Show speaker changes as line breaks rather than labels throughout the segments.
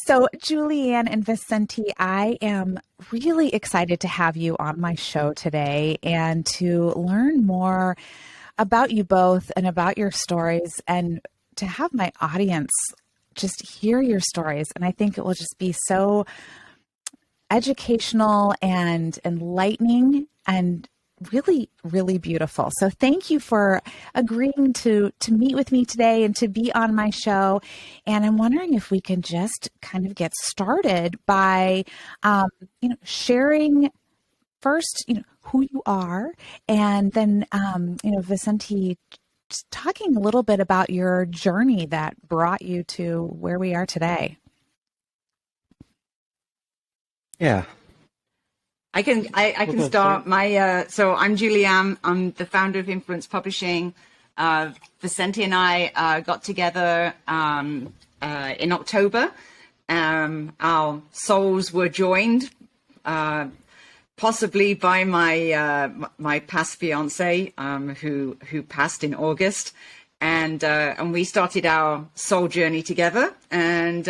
So, Julianne and Vicente, I am really excited to have you on my show today and to learn more about you both and about your stories, and to have my audience just hear your stories. And I think it will just be so educational and enlightening and really, really beautiful. So thank you for agreeing to meet with me today and to be on my show. And I'm wondering if we can just kind of get started by, sharing first, who you are, and then, Vicente, just talking a little bit about your journey that brought you to where we are today.
Yeah.
I can start. So I'm Julie Ann. I'm the founder of Influence Publishing. Vicente and I got together in October. Our souls were joined, possibly by my past fiancé, who passed in August, and we started our soul journey together, and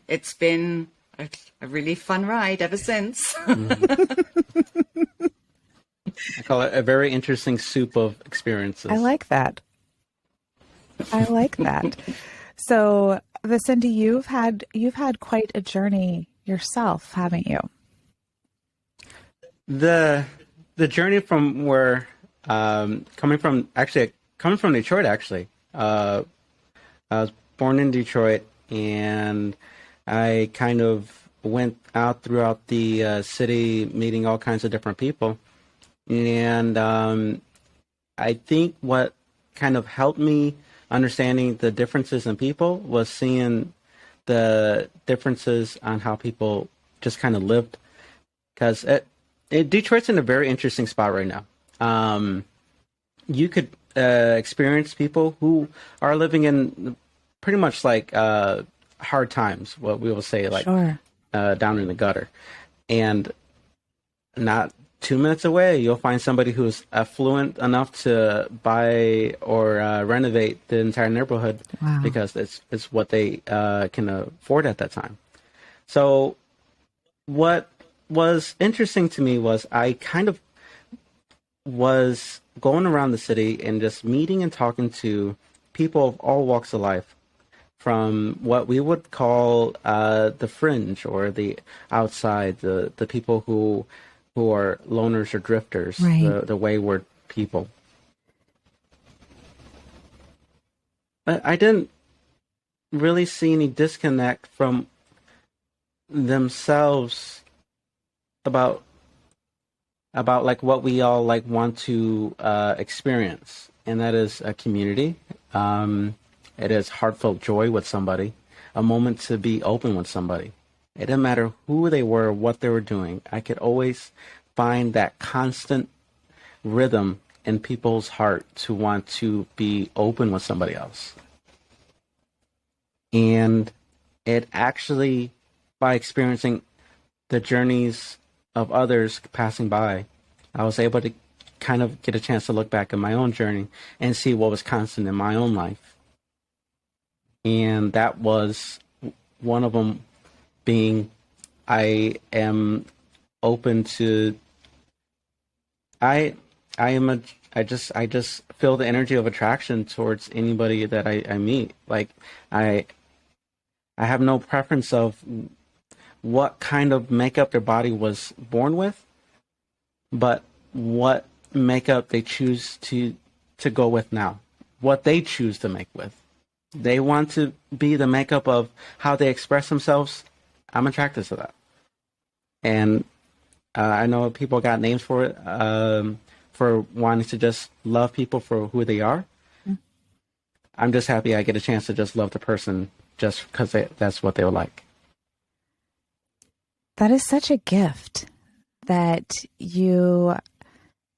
it's been a really fun ride ever since.
Mm-hmm. I call it a very interesting soup of experiences.
I like that. So, Vicente, you've had quite a journey yourself, haven't you?
The journey from where coming from Detroit, actually. I was born in Detroit, and I kind of went out throughout the city, meeting all kinds of different people. And I think what kind of helped me understanding the differences in people was seeing the differences on how people just kind of lived. Because Detroit's in a very interesting spot right now. You could experience people who are living in pretty much like hard times, what we will say, like
Sure.
Down in the gutter. And not 2 minutes away, you'll find somebody who's affluent enough to buy or renovate the entire neighborhood.
Wow.
Because it's what they can afford at that time. So what was interesting to me was I kind of was going around the city and just meeting and talking to people of all walks of life, from what we would call the fringe or the outside, the people who are loners or drifters,
right.
the wayward people. But I didn't really see any disconnect from themselves about like what we all like want to experience, and that is a community. It is heartfelt joy with somebody, a moment to be open with somebody. It didn't matter who they were, what they were doing. I could always find that constant rhythm in people's heart to want to be open with somebody else. And it actually, by experiencing the journeys of others passing by, I was able to kind of get a chance to look back at my own journey and see what was constant in my own life. And that was one of them being, I am open to, I just feel the energy of attraction towards anybody that I meet. Like I have no preference of what kind of makeup their body was born with, but what makeup they choose to go with now, what they choose to make with. They want to be the makeup of how they express themselves. I'm attracted to that. And I know people got names for it, for wanting to just love people for who they are. Mm-hmm. I'm just happy I get a chance to just love the person just because that's what they would like.
That is such a gift that you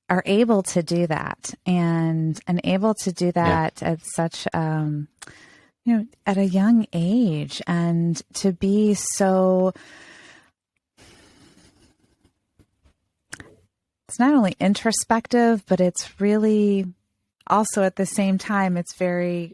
are able to do that, and able to do that at such at a young age, and to be so, it's not only introspective, but it's really also at the same time, it's very,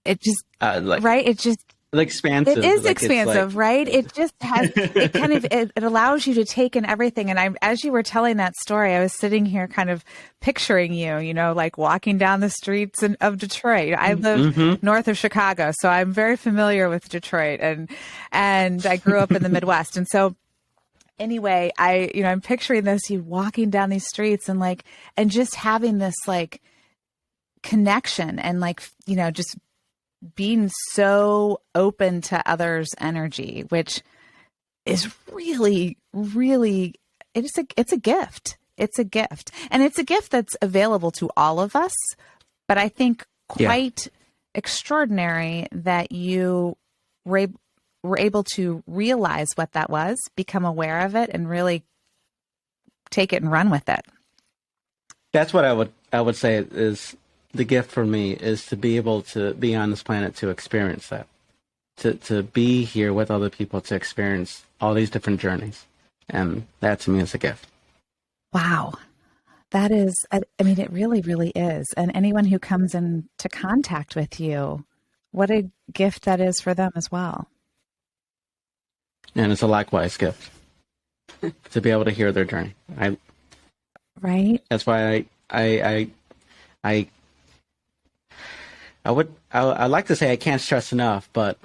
it just,
like,
right. It just,
like expansive.
it is
like,
expansive, right? It just has, it kind of, it allows you to take in everything. And as you were telling that story, I was sitting here kind of picturing you, like walking down the streets of Detroit. I live north of Chicago, so I'm very familiar with Detroit, and I grew up in the Midwest. And so anyway, I'm picturing this, you walking down these streets and just having this like connection and just being so open to others' energy, which is really, really, it's a gift. It's a gift. And it's a gift that's available to all of us, but I think quite extraordinary that you were able to realize what that was, become aware of it, and really take it and run with it.
That's what I would say is the gift for me, is to be able to be on this planet to experience that, to be here with other people, to experience all these different journeys. And that to me is a gift. Wow.
That is, it really, really is. And anyone who comes into contact with you, what a gift that is for them as well.
And it's a likewise gift to be able to hear their journey.
Right.
That's why I'd like to say I can't stress enough, but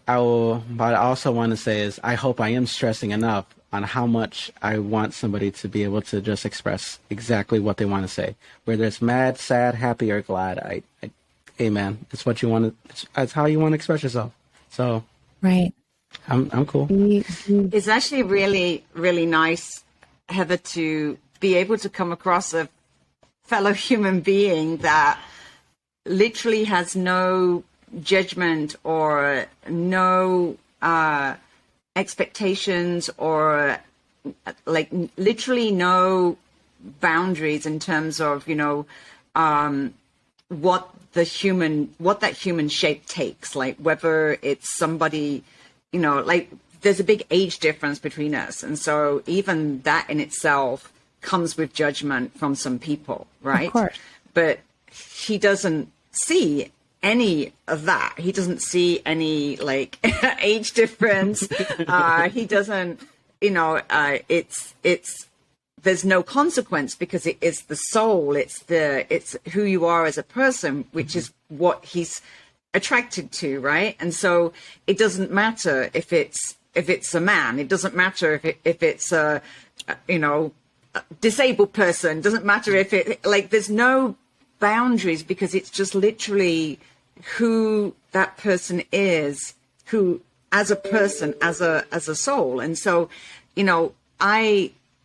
I also want to say is I hope I am stressing enough on how much I want somebody to be able to just express exactly what they want to say, whether it's mad, sad, happy, or glad. Hey man, it's what you want to. It's how you want to express yourself. So
right,
I'm cool.
It's actually really, really nice, Heather, to be able to come across a fellow human being that literally has no judgment or no expectations or like literally no boundaries in terms of what that human shape takes, like whether it's somebody, like there's a big age difference between us, and so even that in itself comes with judgment from some people, right?
Of course.
But he doesn't see any of that. He doesn't see any like age difference. He doesn't, it's there's no consequence because it is the soul. It's who you are as a person, which is what he's attracted to, right? And so it doesn't matter if it's a man. It doesn't matter if it's a disabled person. It doesn't matter if there's no boundaries because it's just literally who that person is, who as a person, as a soul. And so,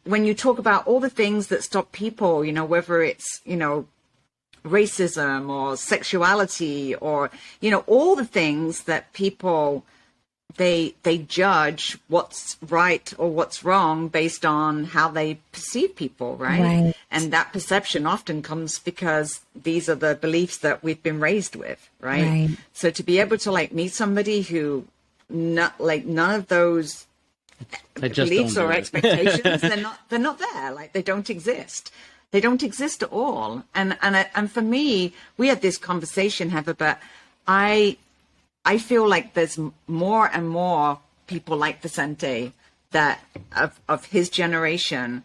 when you talk about all the things that stop people, whether it's, racism or sexuality or, all the things that people, they judge what's right or what's wrong based on how they perceive people, right? And that perception often comes because these are the beliefs that we've been raised with, right? So to be able to meet somebody who none of those beliefs or expectations, they're not there, they don't exist. They don't exist at all. And for me, we had this conversation, Heather, but I feel like there's more and more people like Vicente that of his generation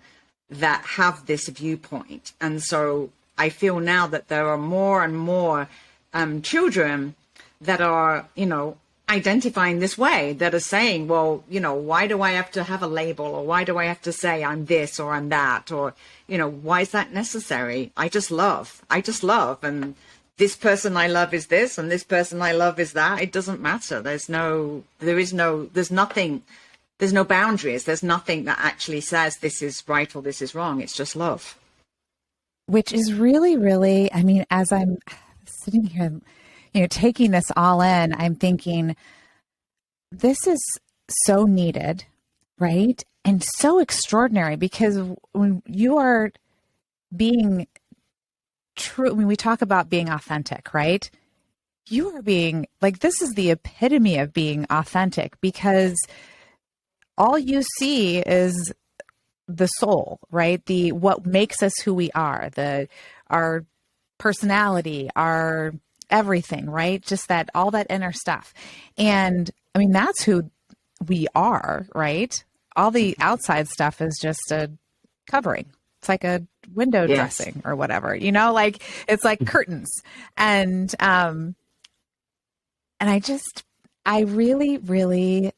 that have this viewpoint. And so I feel now that there are more and more children that are, identifying this way, that are saying, well, why do I have to have a label, or why do I have to say I'm this or I'm that, or, why is that necessary? I just love. And this person I love is this, and this person I love is that. It doesn't matter. There's no boundaries. There's nothing that actually says this is right or this is wrong. It's just love.
Which is really, really, as I'm sitting here, taking this all in, I'm thinking, this is so needed, right? And so extraordinary, because when you are being true, we talk about being authentic, right? You are being this is the epitome of being authentic, because all you see is the soul, right? What makes us who we are, our personality, our everything, right? Just that, all that inner stuff. And I mean, that's who we are, right? All the outside stuff is just a covering. It's like a window dressing or whatever, like it's like curtains. And I really, really,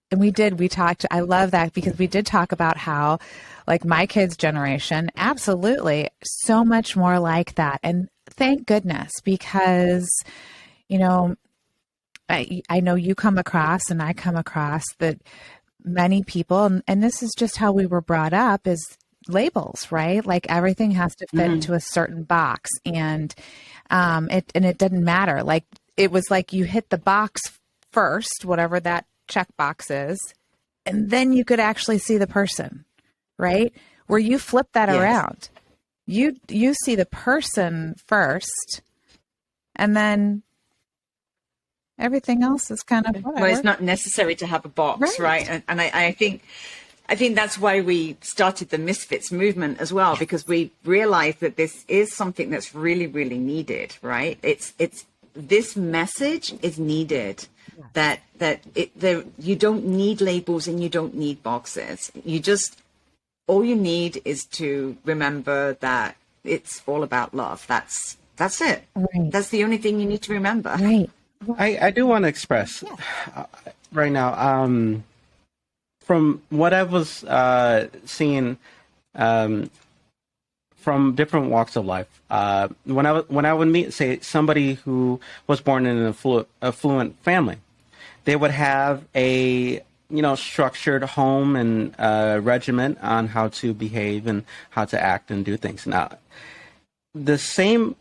and we talked, I love that, because we did talk about how, like, my kids' generation, absolutely so much more like that. And thank goodness, because, I know you come across, and I come across, that many people, and this is just how we were brought up, is labels, right? Like, everything has to fit into a certain box, and it didn't matter. Like, it was like you hit the box first, whatever that check box is, and then you could actually see the person, right? Where you flip that around. You see the person first, and then everything else is kind of whatever.
Well, it's not necessary to have a box, right? And I think that's why we started the Misfits movement as well, because we realized that this is something that's really, really needed, right? It's this message is needed. That you don't need labels and you don't need boxes. All you need is to remember that it's all about love. That's it.
Right.
That's the only thing you need to remember.
Right.
I do want to express right now, from what I was seeing from different walks of life. When I would meet, say, somebody who was born in an affluent family, they would have a structured home and regiment on how to behave and how to act and do things. Now, the same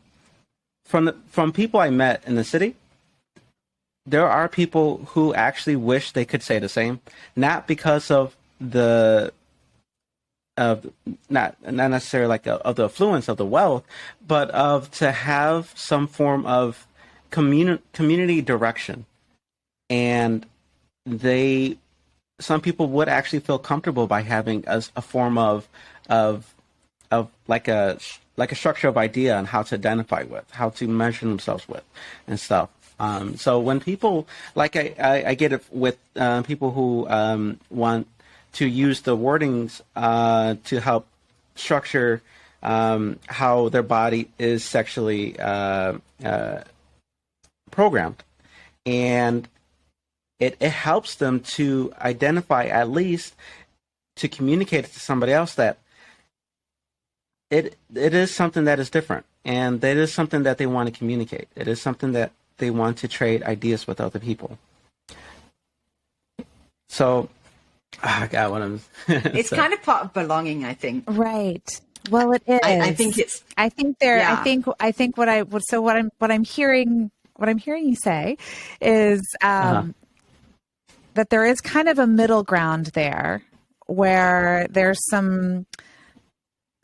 from people I met in the city, there are people who actually wish they could say the same, not because of not necessarily like of the affluence of the wealth, but of to have some form of community direction. And some people would actually feel comfortable by having a form of like a structure of idea on how to identify with, how to measure themselves with, and stuff. So when people, like I get it with people who want to use the wordings to help structure how their body is sexually programmed, and it helps them to identify, at least to communicate it to somebody else, that it is something that is different, and that is something that they want to communicate. It is something that they want to trade ideas with other people. So, God, what I'm...
It's kind of part of belonging, I think.
Right. Well, it is.
I think it's...
I think what I'm hearing you say is that there is kind of a middle ground there, where there's some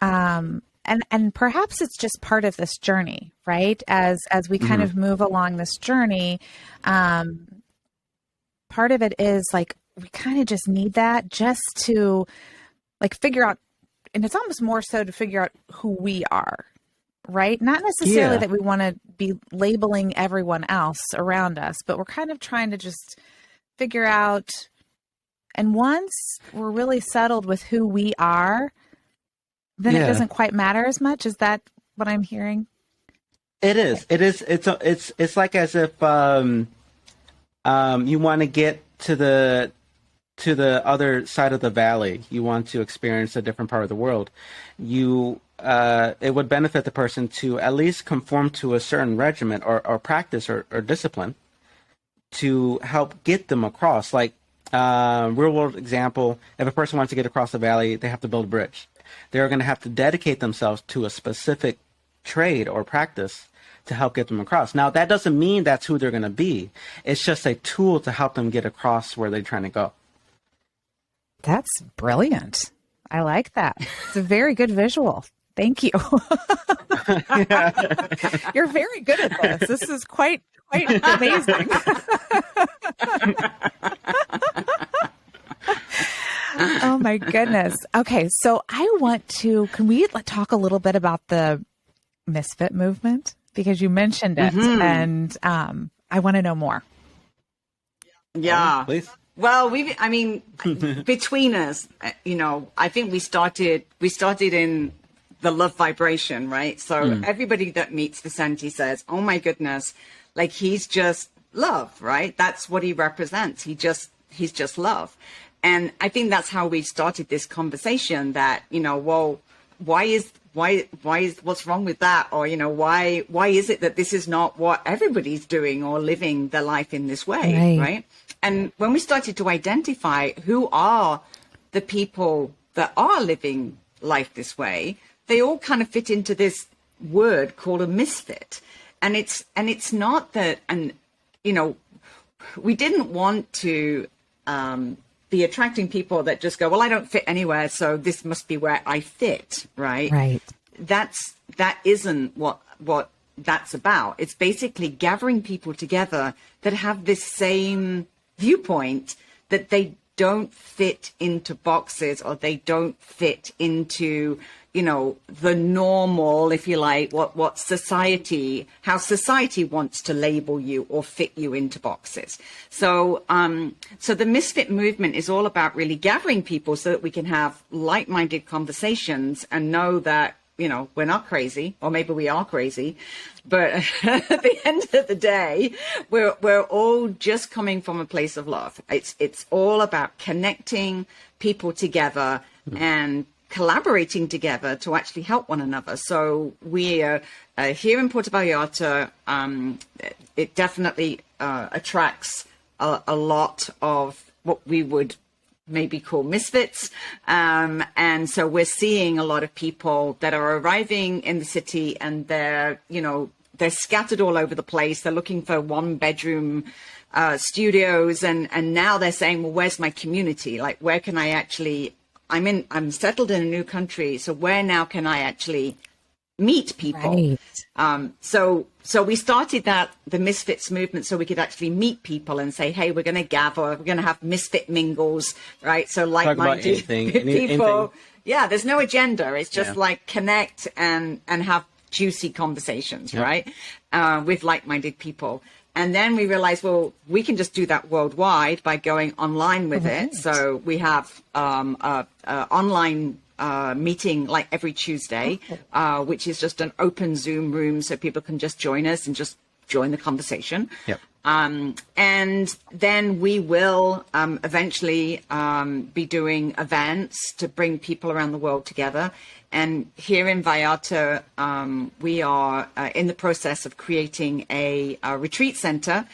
and perhaps it's just part of this journey, right? As we kind of move along this journey, part of it is like, we kind of just need that just to like figure out, and it's almost more so to figure out who we are, right? Not necessarily that we want to be labeling everyone else around us, but we're kind of trying to just figure out. And once we're really settled with who we are, then it doesn't quite matter as much. Is that what I'm hearing?
It is. It is. It's like as if you want to get to the other side of the valley. You want to experience a different part of the world. It would benefit the person to at least conform to a certain regimen or practice or discipline to help get them across. Like real world example, if a person wants to get across the valley, they have to build a bridge. They're going to have to dedicate themselves to a specific trade or practice to help get them across. Now, that doesn't mean that's who they're going to be. It's just a tool to help them get across where they're trying to go.
That's brilliant. I like that. It's a very good visual. Thank you. You're very good at this. This is quite amazing. Oh my goodness. Okay, so can we talk a little bit about the Misfit movement? because you mentioned it, and I want to know more.
Yeah.
Please.
Well, between us, I think we started in the love vibration, right? So everybody that meets Vicente says, oh my goodness, like he's just love, right? That's what he represents. He's just love. And I think that's how we started this conversation that, well, why is what's wrong with that? Or, why is it that this is not what everybody's doing or living their life in this way, right? And when we started to identify who are the people that are living life this way, they all kind of fit into this word called a misfit. And it's not that, and, we didn't want to be attracting people that just go, well, I don't fit anywhere, so this must be where I fit, right?
Right.
That isn't what that's about. It's basically gathering people together that have this same viewpoint, that they don't fit into boxes, or they don't fit into, the normal, if you like, what society, how society wants to label you or fit you into boxes. So, so the Misfit Movement is all about really gathering people so that we can have like-minded conversations and know that, we're not crazy, or maybe we are crazy, but at the end of the day, we're all just coming from a place of love. It's all about connecting people together and collaborating together to actually help one another. So we are here in Puerto Vallarta. It definitely attracts a lot of what we would maybe call misfits. And so we're seeing a lot of people that are arriving in the city, and they're scattered all over the place. They're looking for 1-bedroom studios. And now they're saying, well, where's my community? Like, where can I actually, I'm settled in a new country. So where now can I actually meet people? Right. So we started the Misfits Movement so we could actually meet people and say, hey, we're going to gather, we're going to have misfit mingles, right? So like-minded people. Anything. Yeah, there's no agenda. It's just like connect and have juicy conversations, right? With like-minded people. And then we realized, well, we can just do that worldwide by going online with it. So we have online meeting like every Tuesday, which is just an open Zoom room so people can just join us and just join the conversation. Yep. And then we will eventually be doing events to bring people around the world together. And here in Vallarta, we are in the process of creating a retreat center.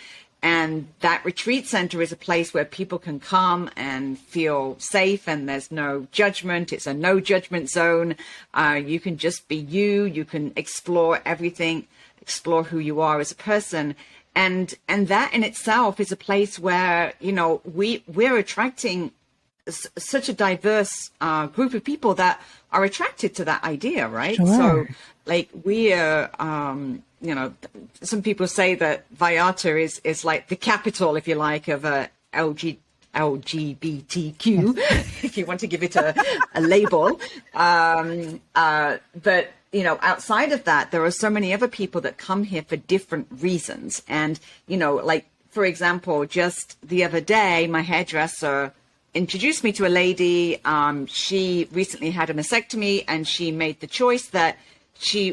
And that retreat center is a place where people can come and feel safe, and there's no judgment. It's a no judgment zone. You can just be you. You can explore everything, explore who you are as a person. And that in itself is a place where, we're attracting such a diverse group of people that are attracted to that idea, right? Sure. So like we are, some people say that Vallarta is like the capital, if you like, of LGBTQ, if you want to give it a label. But, outside of that, there are so many other people that come here for different reasons. And, like, for example, just the other day, my hairdresser introduced me to a lady. She recently had a mastectomy, and she made the choice that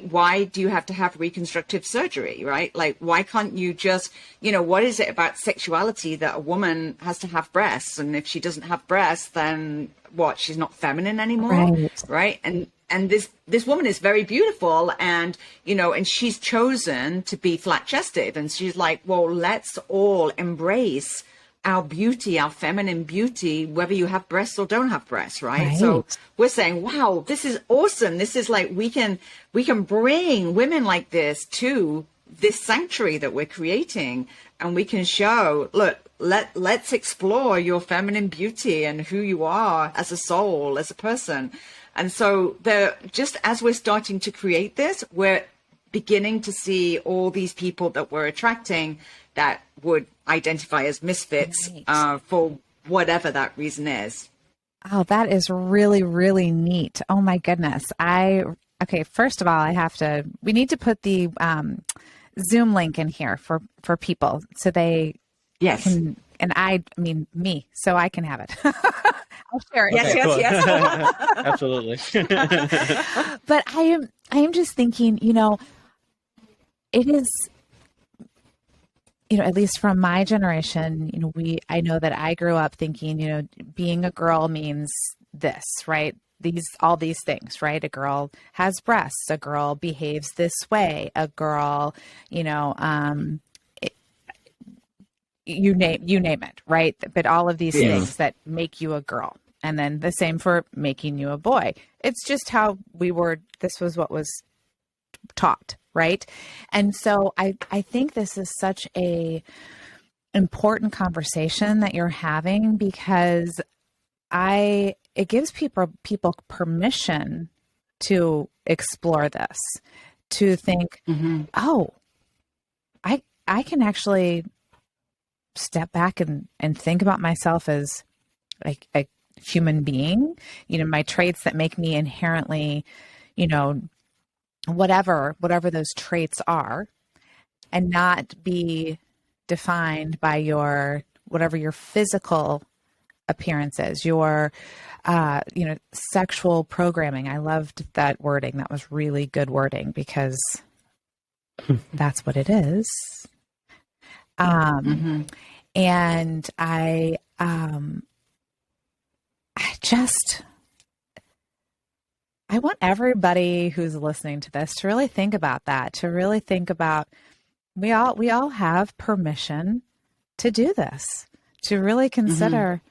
why do you have to have reconstructive surgery, right? Like, why can't you just, what is it about sexuality that a woman has to have breasts? And if she doesn't have breasts, then what? She's not feminine anymore, right? And this woman is very beautiful, and, and she's chosen to be flat chested. And she's like, well, let's all embrace our beauty, our feminine beauty, whether you have breasts or don't have breasts, right? So we're saying, wow, this is awesome. This is like, we can bring women like this to this sanctuary that we're creating, and we can show, look, let's explore your feminine beauty and who you are as a soul, as a person. And so just as we're starting to create this, we're beginning to see all these people that we're attracting that would identify as misfits for whatever that reason is.
Oh, that is really, really neat. Oh my goodness. I Okay, first of all, we need to put the Zoom link in here for people so they
Yes.
can, and I mean me, so I can have it. I'll share it.
Yes,
Okay,
yes,
cool.
yes.
Absolutely.
But I am just thinking, it is, at least from my generation, I know that I grew up thinking, being a girl means this, right? All these things, right? A girl has breasts, a girl behaves this way, a girl, you name it, right? But all of these
Yes.
things that make you a girl. And then the same for making you a boy. It's just how this was what was taught, right? And so I think this is such a important conversation that you're having, because it gives people permission to explore this, to think, oh, I can actually step back and think about myself as a human being, my traits that make me inherently, whatever those traits are, and not be defined by whatever your physical appearance is, your sexual programming. I loved that wording. That was really good wording, because that's what it is. And I want everybody who's listening to this to really think about that, to really think about, we all have permission to do this, to really consider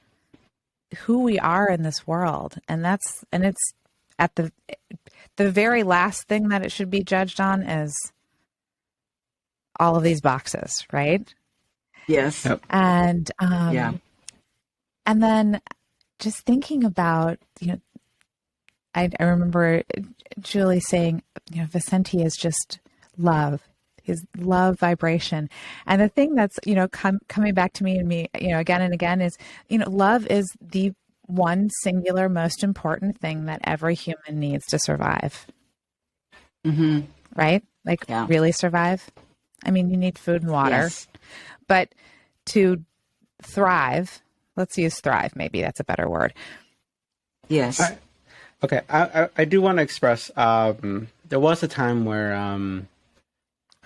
who we are in this world. And it's at the very last thing that it should be judged on is all of these boxes, right?
Yes.
Yep.
And and then just thinking about, I remember Julie saying, Vicente is just love, his love vibration. And the thing that's, coming back to me again and again is, love is the one singular most important thing that every human needs to survive. Right? Really survive. I mean, you need food and water, but to thrive, let's use thrive. Maybe that's a better word.
Yes.
Okay. I do want to express, there was a time where,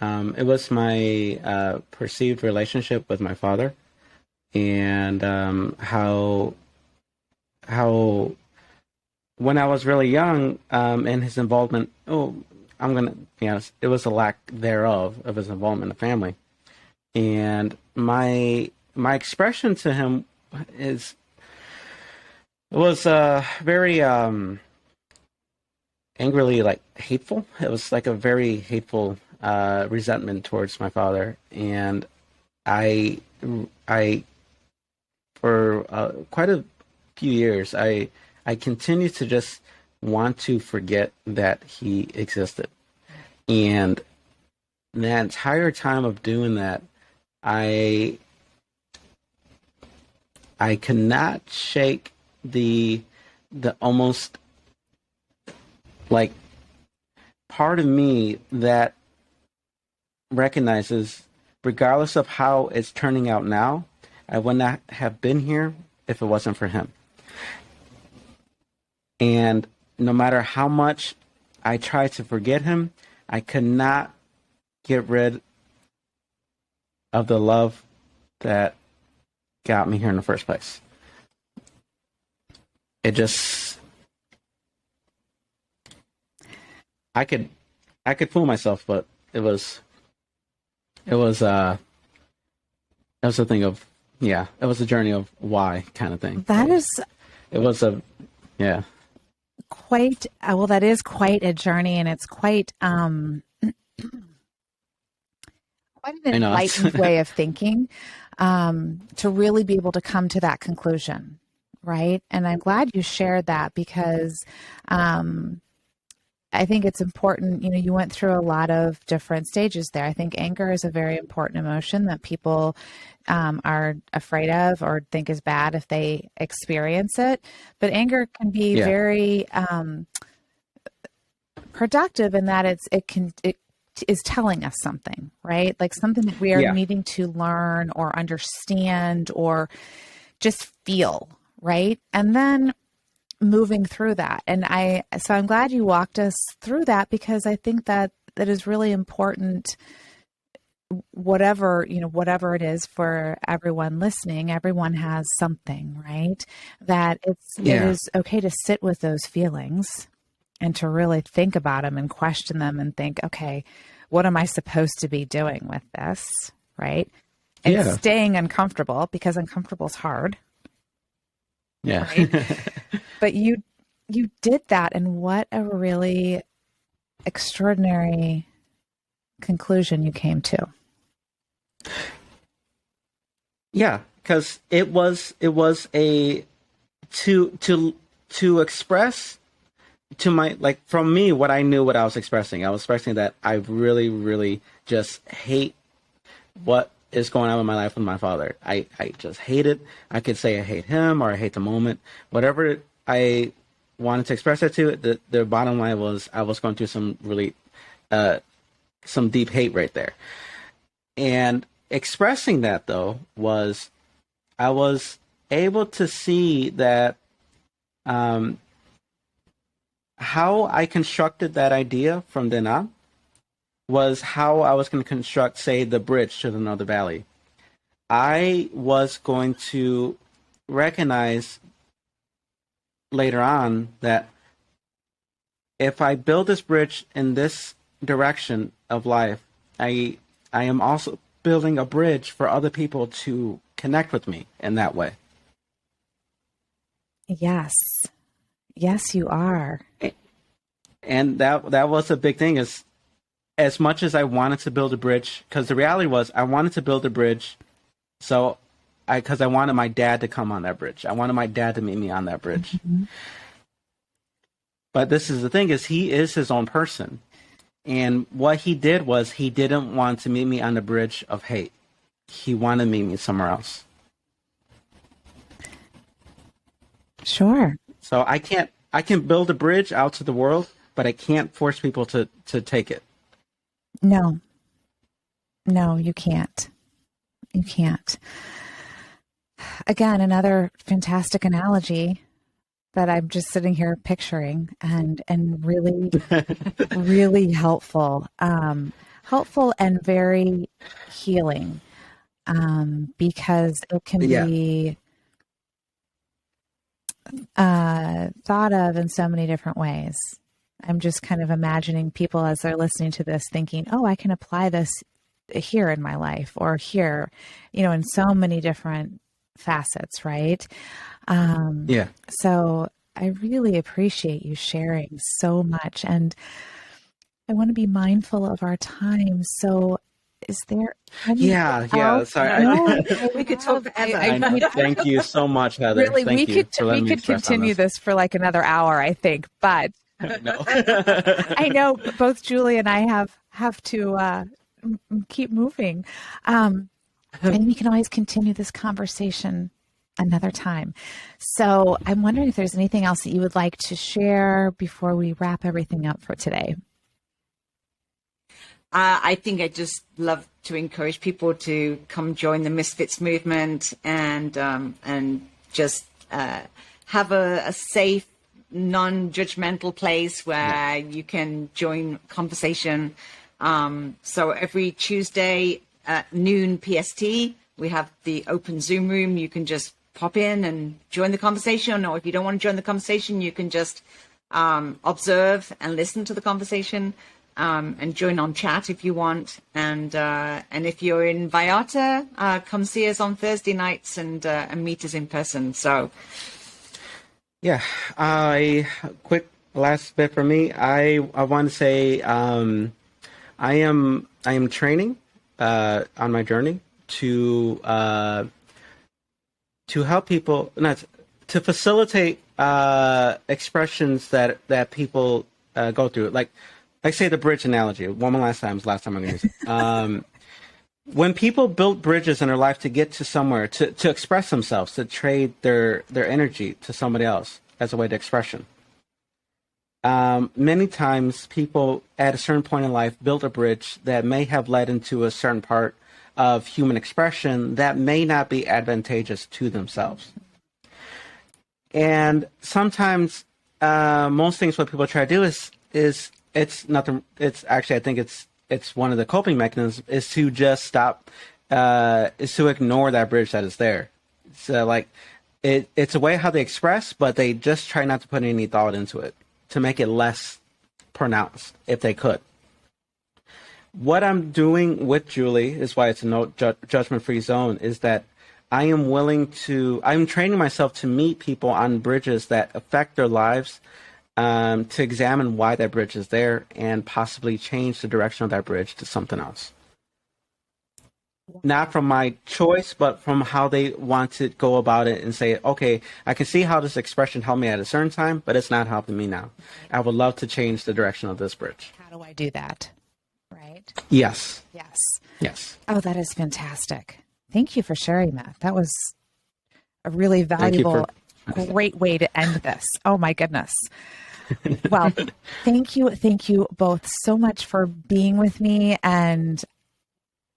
it was my, perceived relationship with my father, and, how when I was really young, and his involvement, I'm going to be honest, it was a lack thereof of his involvement in the family. And my expression to him was very angrily, hateful. It was like a very hateful resentment towards my father. And I for quite a few years, I continued to just want to forget that he existed. And the entire time of doing that, I could not shake the almost part of me that recognizes, regardless of how it's turning out now, I would not have been here if it wasn't for him. And no matter how much I tried to forget him, I could not get rid of the love that got me here in the first place. It just, I could fool myself, but it was a thing of, it was a journey of why kind of thing.
That is quite, that is quite a journey, and it's quite an enlightened way of thinking, to really be able to come to that conclusion, right? And I'm glad you shared that, because I think it's important. You went through a lot of different stages there. I think anger is a very important emotion that people are afraid of or think is bad if they experience it. But anger can be very productive in that it is telling us something, right? Like something that we are needing to learn or understand or just feel, right? And then moving through that. And so I'm glad you walked us through that, because I think that is really important. Whatever it is for everyone listening, everyone has something, right? That it is okay to sit with those feelings and to really think about them and question them and think, okay, what am I supposed to be doing with this, right? And staying uncomfortable, because uncomfortable is hard.
Yeah.
Right? But you did that, and what a really extraordinary conclusion you came to.
Yeah, because it was a to express to my, like, from me, what I knew, what I was expressing. I was expressing that I really, really just hate what is going on in my life with my father. I just hate it. I could say I hate him, or I hate the moment, whatever I wanted to express it to. The bottom line was I was going through some really some deep hate right there. And expressing that, though, I was able to see that how I constructed that idea from then on was how I was going to construct, say, the bridge to another valley. I was going to recognize later on that if I build this bridge in this direction of life, I am also building a bridge for other people to connect with me in that way.
Yes. Yes, you are.
And that was a big thing, is as much as I wanted to build a bridge, because the reality was I wanted to build a bridge because I wanted my dad to come on that bridge. I wanted my dad to meet me on that bridge. Mm-hmm. But this is the thing, is he is his own person. And what he did was he didn't want to meet me on the bridge of hate. He wanted to meet me somewhere else.
Sure.
So I can build a bridge out to the world, but I can't force people to take it.
No, you can't. You can't. Again, another fantastic analogy that I'm just sitting here picturing, and really, really helpful and very healing, because it can be thought of in so many different ways. I'm just kind of imagining people as they're listening to this thinking, oh, I can apply this here in my life, or here, in so many different facets, right? So I really appreciate you sharing so much, and I want to be mindful of our time. So is there
sorry.
We could talk forever.
Thank you so much, Heather.
Really, we could continue this for like another hour, I think, but
no.
I know both Julie and I have to keep moving. And we can always continue this conversation another time. So I'm wondering if there's anything else that you would like to share before we wrap everything up for today.
I think I just love to encourage people to come join the Misfits Movement and just have a safe, non-judgmental place where you can join conversation. So every Tuesday at noon PST, we have the open Zoom room. You can just pop in and join the conversation, or if you don't want to join the conversation, you can just observe and listen to the conversation, and join on chat if you want. And if you're in Vallarta, come see us on Thursday nights and meet us in person. So.
Yeah, quick last bit for me. I want to say I am training on my journey to help people, to facilitate expressions that people go through. Like say the bridge analogy. One more last time. It's the last time I'm going to use it. When people build bridges in their life to get to somewhere, to express themselves, to trade their energy to somebody else as a way to expression, many times people at a certain point in life build a bridge that may have led into a certain part of human expression that may not be advantageous to themselves. And sometimes most things what people try to do is it's nothing. It's actually, I think it's one of the coping mechanisms is to just stop, is to ignore that bridge that is there. So like it's a way how they express, but they just try not to put any thought into it to make it less pronounced if they could. What I'm doing with Julie is why it's a no judgment-free zone is that I'm training myself to meet people on bridges that affect their lives, to examine why that bridge is there and possibly change the direction of that bridge to something else. Not from my choice, but from how they want to go about it and say, okay, I can see how this expression helped me at a certain time, but it's not helping me now. I would love to change the direction of this bridge.
How do I do that? Right?
Yes.
Yes.
Yes.
Oh, that is fantastic. Thank you for sharing that. That was a really valuable, great way to end this. Oh my goodness. Well, thank you both so much for being with me. And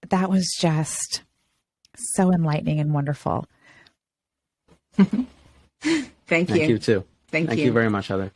that was just so enlightening and wonderful.
Thank you.
Thank you too.
Thank you.
Thank you very much, Heather.